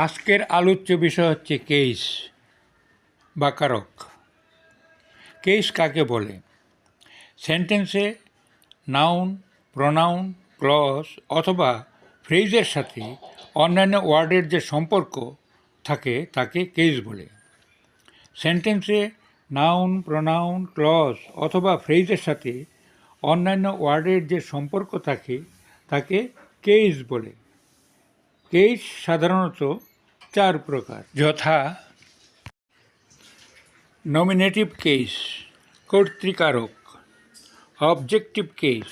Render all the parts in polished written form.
আজকের আলোচ্য বিষয় হচ্ছে কেস বা কারক। কেস কাকে বলে? সেন্টেন্সে নাউন, প্রোনাউন, ক্লজ অথবা ফ্রেজের সাথে অন্যান্য ওয়ার্ডের যে সম্পর্ক থাকে তাকে কেস বলে। সেন্টেন্সে নাউন, প্রোনাউন, ক্লজ অথবা ফ্রেজের সাথে অন্যান্য ওয়ার্ডের যে সম্পর্ক থাকে তাকে কেস বলে। কেস সাধারণত 4 প্রকার, যথা নমিনেটিভ কেস কর্তৃকারক, অবজেক্টিভ কেস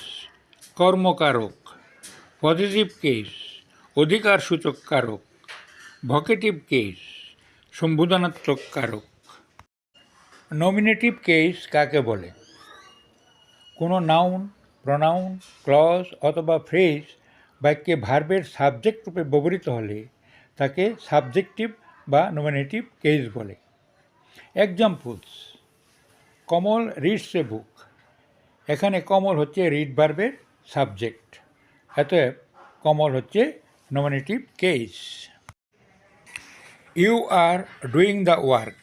কর্মকারক, পজিটিভ কেস অধিকারসূচক কারক, ভোকেটিভ কেস সম্বোধনাত্মক কারক। নমিনেটিভ কেস কাকে বলে? কোনো নাউন, প্রোনাউন, ক্লজ অথবা ফ্রেজ বাক্যে ভার্বের সাবজেক্ট রূপে ব্যবহৃত হলে তাকে সাবজেক্টিভ বা নমিনেটিভ কেস বলে। Examples: Kamal reads a book. এখানে কমল হচ্ছে রিড ভার্বের সাবজেক্ট, অতএব কমল হচ্ছে nominative case. You are doing the work.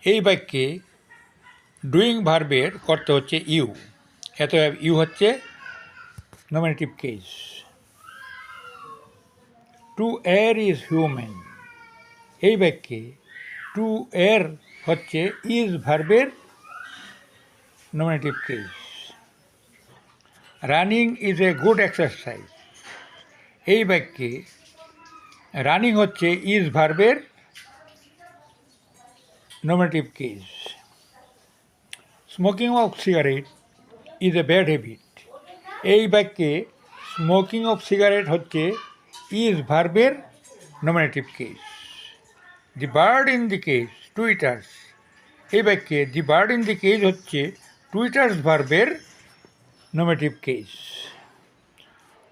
এই বাক্যে ডুইং ভার্বের করতে হচ্ছে ইউ, অতএব ইউ হচ্ছে nominative case. To err is human. এই বাক্যে টু এর হচ্ছে ইজ ভার্বের nominative case. Running is a good exercise. এই বাক্যে রানিং হচ্ছে ইজ ভার্বের nominative case. Smoking of cigarette is a bad habit. এই বাক্যে স্মোকিং অফ সিগারেট হচ্ছে ইজ ভার্বের nominative case. The bird in the cage twitters. এই বাক্যে the bird in the cage হচ্ছে টুইটার্স ভার্বের nominative case.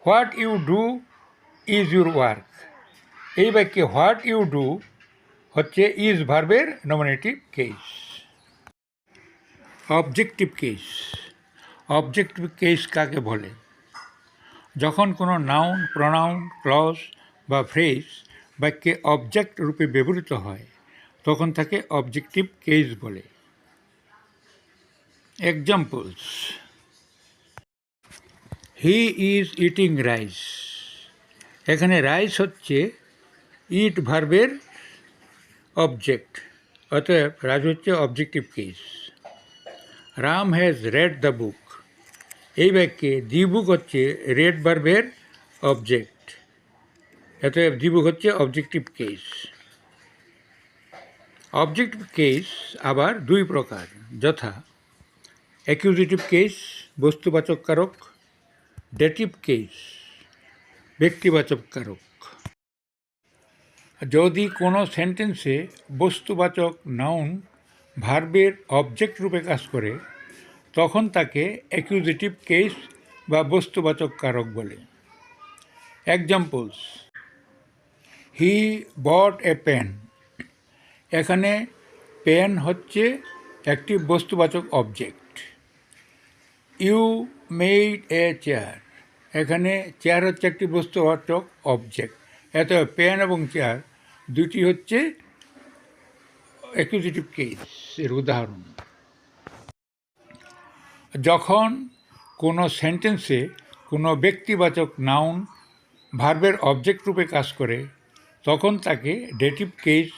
What you do is your work. এই বাক্যে হোয়াট ইউ ডু হচ্ছে ইজ ভার্বের nominative case. Objective case. Objective case কাকে বলে? যখন কোনো নাউন, প্রোনাউন, ক্লজ বা ফ্রেজ বাক্যে অবজেক্ট রূপে ব্যবহৃত হয় তখন তাকে অবজেক্টিভ কেস বলে। Examples: he is eating rice. এখানে রাইস হচ্ছে ইট ভার্বের অবজেক্ট, অতএব রাইস হচ্ছে objective case. Ram has red the book. এই বাক্যে দি বুক হচ্ছে রেড ভার্বের অবজেক্ট, অতএব দি বুক হচ্ছে অবজেক্টিভ কেস। অবজেক্টিভ কেস আবার 2 প্রকার, যথা অ্যাকিউজিটিভ কেস বস্তুবাচক কারক, ডেটিভ কেস ব্যক্তিবাচক কারক। যদি কোনো সেন্টেন্সে বস্তুবাচক নাউন ভার্বের অবজেক্ট রূপে কাজ করে তখন তাকে অ্যাকিউজিটিভ কেস বা বস্তুবাচক কারক বলে। Examples: he bought a pen. এখানে পেন হচ্ছে একটি বস্তুবাচক object. You made a chair. এখানে চেয়ার হচ্ছে একটি বস্তুবাচক অবজেক্ট, এত পেন এবং চেয়ার দুটি হচ্ছে অ্যাকিউজিটিভ কেস এর উদাহরণ। যখন কোনো সেন্টেন্সে কোনো ব্যক্তিবাচক নাউন ভার্বের অবজেক্ট রূপে কাজ করে তখন তাকে ডেটিভ কেস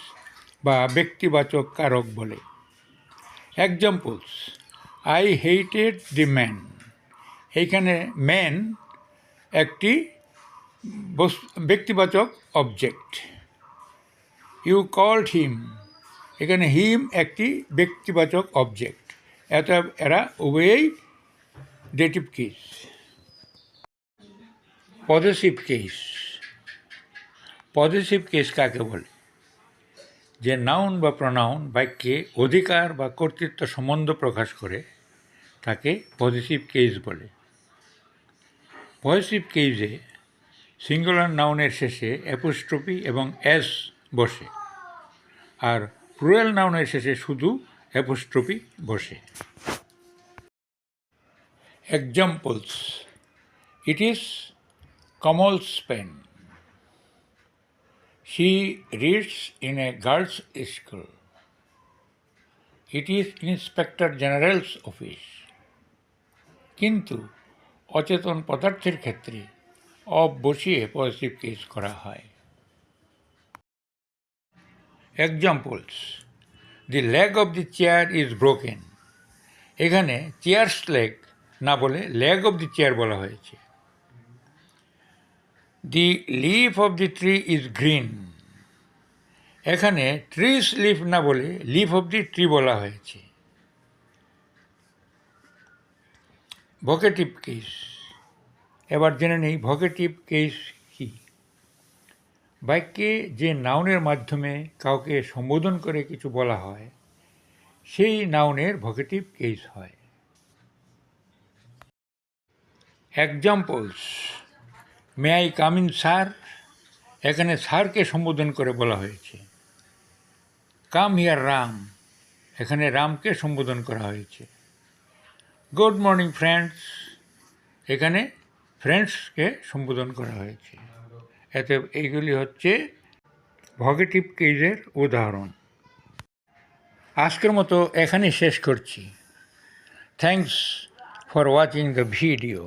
বা ব্যক্তিবাচক কারক বলে। Examples: I hated the man. এইখানে ম্যান একটি ব্যক্তিবাচক অবজেক্ট। You called him. এখানে হিম একটি ব্যক্তিবাচক অবজেক্ট, অতএব এরা উভয়েই dative case. Possessive case. Possessive case কাকে বলে? যে নাউন বা প্রোনাউন বাক্যে অধিকার বা কর্তৃত্ব সম্বন্ধ প্রকাশ করে তাকে পজেসিভ কেস বলে। পজেসিভ কেসে সিঙ্গুলার নাউনের শেষে অ্যাপোস্ট্রফি এবং এস বসে, আর প্লুরাল নাউনের শেষে শুধু অ্যাপোস্ট্রফি বসে। Examples: it is Kamal's pen. She reads in a girls' school. It is Inspector General's office. কিন্তু অচেতন পদার্থের ক্ষেত্রে অফ বসিয়ে পজিটিভ কেস করা হয়। Examples: the leg of the chair is broken. এখানে চেয়ারস লেগ না বলে লেগ অফ দি চেয়ার বলা হয়েছে। The leaf of the tree is green. এখানে ট্রিস লিফ না বলে লিফ অফ দি ট্রি বলা হয়েছে। Vocative case. এবার জেনে নেই ভোকেটিভ কেস কি। বাক্যে যে নাউনের মাধ্যমে কাউকে সম্বোধন করে কিছু বলা হয় সেই নাউনের ভোকেটিভ কেস হয়। Examples: may I come in sir. এখানে স্যারকে সম্বোধন করে বলা হয়েছে। Come here Ram. এখানে রামকে সম্বোধন করা হয়েছে। Good morning friends. এখানে ফ্রেন্ডসকে সম্বোধন করা হয়েছে। এতে এইগুলি হচ্ছে ভোকেটিভ কেসের উদাহরণ। আজকের মতো এখানেই শেষ করছি। Thanks for watching the video.